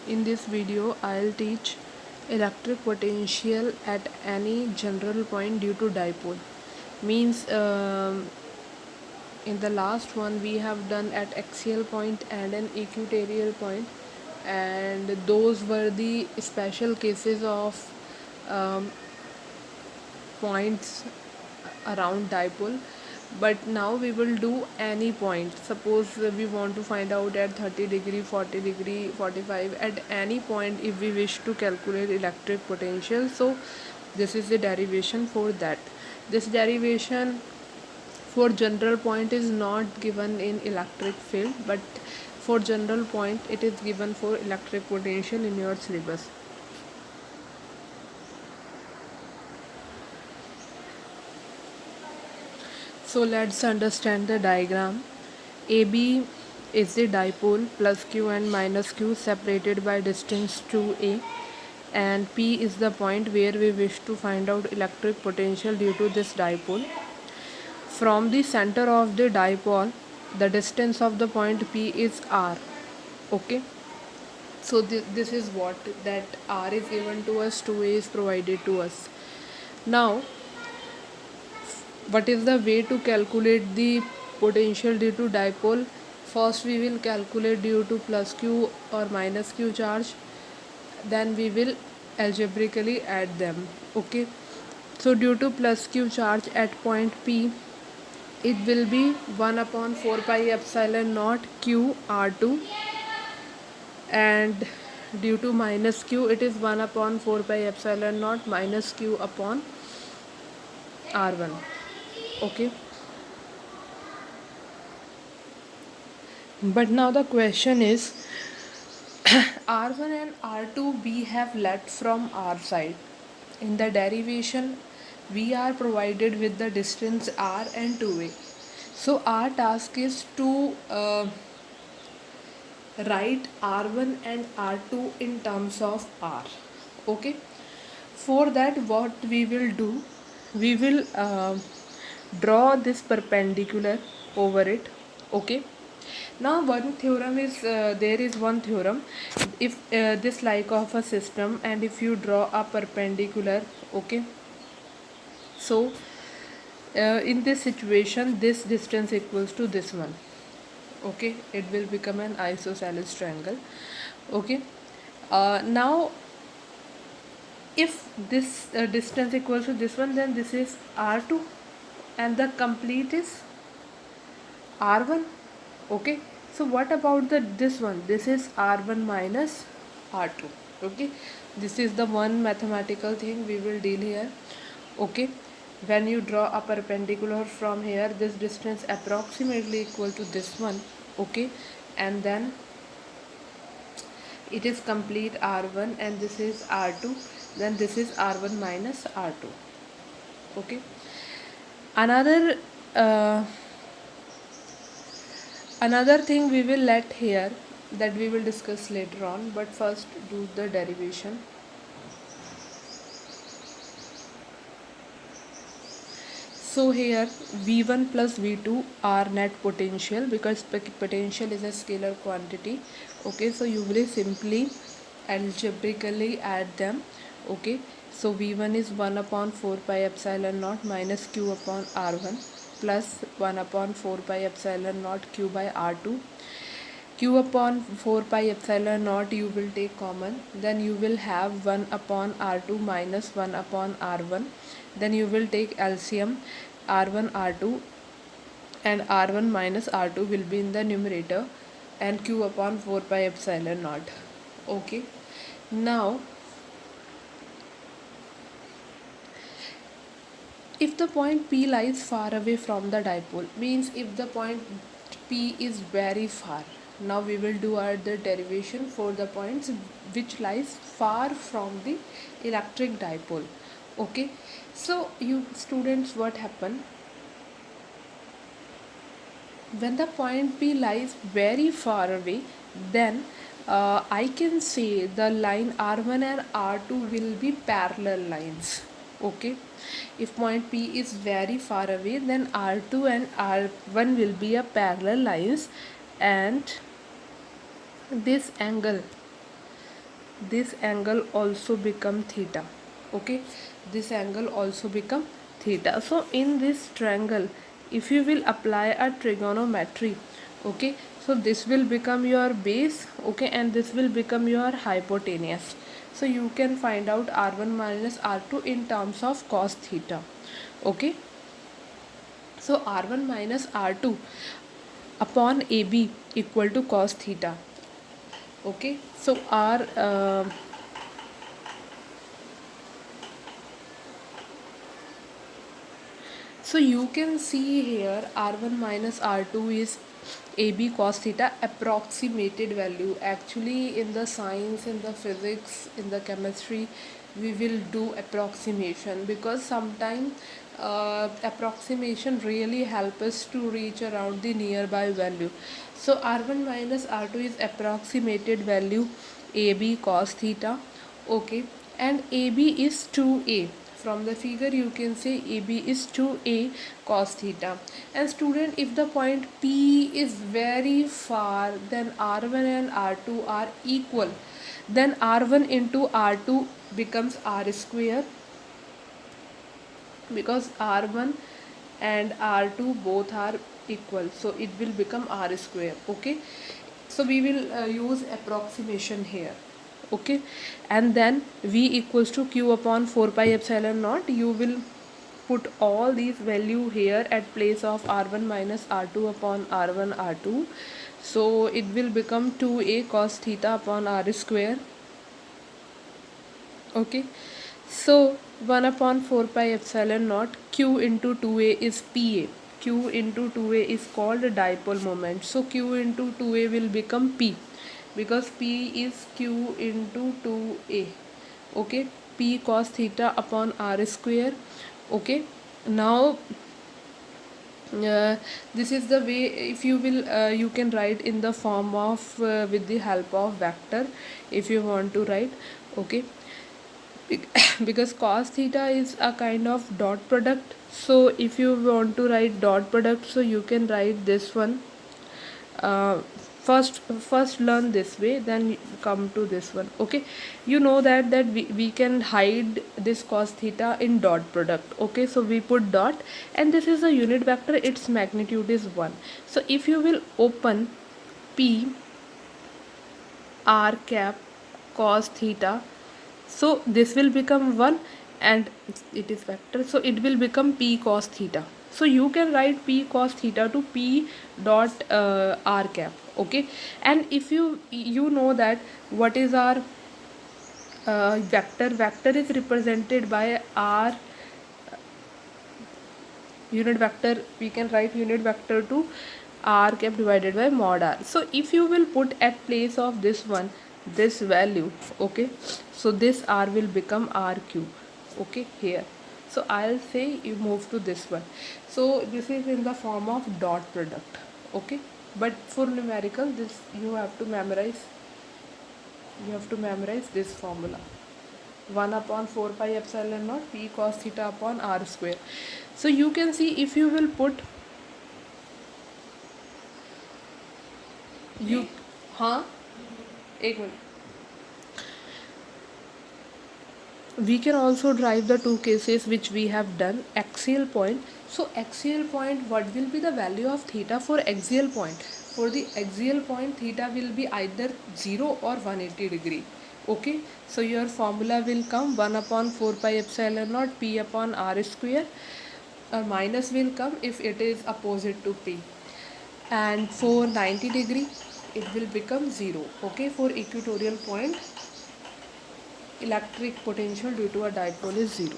In this video, I'll teach electric potential at any general point due to dipole. Means in the last one we have done at axial point and an equatorial point, and those were the special cases of um, points around dipole. But now we will do any point. Suppose we want to find out at 30 degree, 40 degree, 45, at any point if we wish to calculate electric potential. So this is the derivation for that. This derivation for general point is not given in electric field, but for general point it is given for electric potential in your syllabus. So let's understand the diagram. AB is the dipole plus Q and minus Q separated by distance 2a, and P is the point where we wish to find out electric potential due to this dipole. From the center of the dipole, the distance of the point P is r. Okay, so this is what that r is given to us, 2a is provided to us. Now what is the way to calculate the potential due to dipole? First we will calculate due to plus q or minus q charge, then we will algebraically add them. Okay, so due to plus q charge at point P, it will be 1 upon 4 pi epsilon naught q r2, and due to minus q it is 1 upon 4 pi epsilon naught minus q upon r1. Okay, but now the question is r1 and r2 we have left from our side. In the derivation we are provided with the distance r and 2a. So our task is to write r1 and r2 in terms of r. Okay, for that what we will do, we will draw this perpendicular over it. Okay, now one theorem is there is one theorem. If this like of a system and if you draw a perpendicular, okay, so in this situation this distance equals to this one. Okay, it will become an isosceles triangle. Okay, now if this distance equals to this one, then this is r2 and the complete is r1. Okay, so what about the this one? This is r1 minus r2. Okay, this is the one mathematical thing we will deal here. Okay, when you draw a perpendicular from here, this distance approximately equal to this one. Okay, and then it is complete r1 and this is r2, then this is r1 minus r2. Okay, another uh, another thing we will let here that we will discuss later on, but first do the derivation. So here V1 plus V2 are net potential because potential is a scalar quantity. Okay, so you will simply algebraically add them. Okay, so V1 is 1 upon 4 pi epsilon naught minus Q upon R1 plus 1 upon 4 pi epsilon naught Q by R2. Q upon 4 pi epsilon naught you will take common, then you will have 1 upon R2 minus 1 upon R1, then you will take LCM R1 R2, and R1 minus R2 will be in the numerator and Q upon 4 pi epsilon naught. Okay, now if the point P lies far away from the dipole, means if the point P is very far, now we will do the derivation for the points which lies far from the electric dipole. Okay, so you students, what happen when the point P lies very far away, then I can say the line R1 and R2 will be parallel lines. Okay, if point P is very far away, then R2 and R1 will be a parallel lines, and this angle this angle also become theta. Okay, this angle also become theta. So in this triangle, if you will apply a trigonometry, okay, so this will become your base, okay, and this will become your hypotenuse. So you can find out r1 minus r2 in terms of cos theta. Okay, so r1 minus r2 upon ab equal to cos theta. Okay, so r so you can see here r1 minus r2 is ab cos theta approximated value. Actually in the science, in the physics, in the chemistry, we will do approximation, because sometimes approximation really help us to reach around the nearby value. So r1 minus r2 is approximated value ab cos theta. Okay, and ab is 2a. From the figure you can say AB is 2a cos theta. And student, if the point P is very far, then R1 and R2 are equal. Then R1 into R2 becomes R square, because R1 and R2 both are equal. So it will become R square. Okay. So we will use approximation here. Okay, and then v equals to q upon 4 pi epsilon naught. You will put all these value here at place of r1 minus r2 upon r1 r2. So it will become 2a cos theta upon r square. Okay, so 1 upon 4 pi epsilon naught q into 2a is pa. Q into 2a is called dipole moment. So q into 2a will become p, because p is q into 2a. Okay, p cos theta upon r square. Okay, now this is the way. If you will you can write in the form of with the help of vector if you want to write. Okay, because cos theta is a kind of dot product. So if you want to write dot product, so you can write this one. uh, first learn this way, then come to this one. Okay, you know that we can hide this cos theta in dot product. Okay, so we put dot, and this is a unit vector, its magnitude is 1. So if you will open p r cap cos theta, so this will become 1, and it is vector, so it will become p cos theta. So you can write p cos theta to p dot r cap. Okay, and if you know that what is our vector is represented by r unit vector. We can write unit vector to r cap divided by mod r. So if you will put at place of this one this value, okay, so this r will become r cube. Okay, here, so I'll say you move to this one. So this is in the form of dot product. Okay, but for numerical, this you have to memorize. You have to memorize this formula: 1 upon 4 pi epsilon naught p cos theta upon r square. So you can see, if you will put you हाँ एक minute. We can also derive the two cases which we have done. Axial point. So axial point, what will be the value of theta for axial point? For the axial point, theta will be either 0 or 180 degree. Okay, so your formula will come 1 upon 4 pi epsilon naught p upon r square, or minus will come if it is opposite to p, and for 90 degree it will become 0. Okay, for equatorial point, electric potential due to a dipole is 0.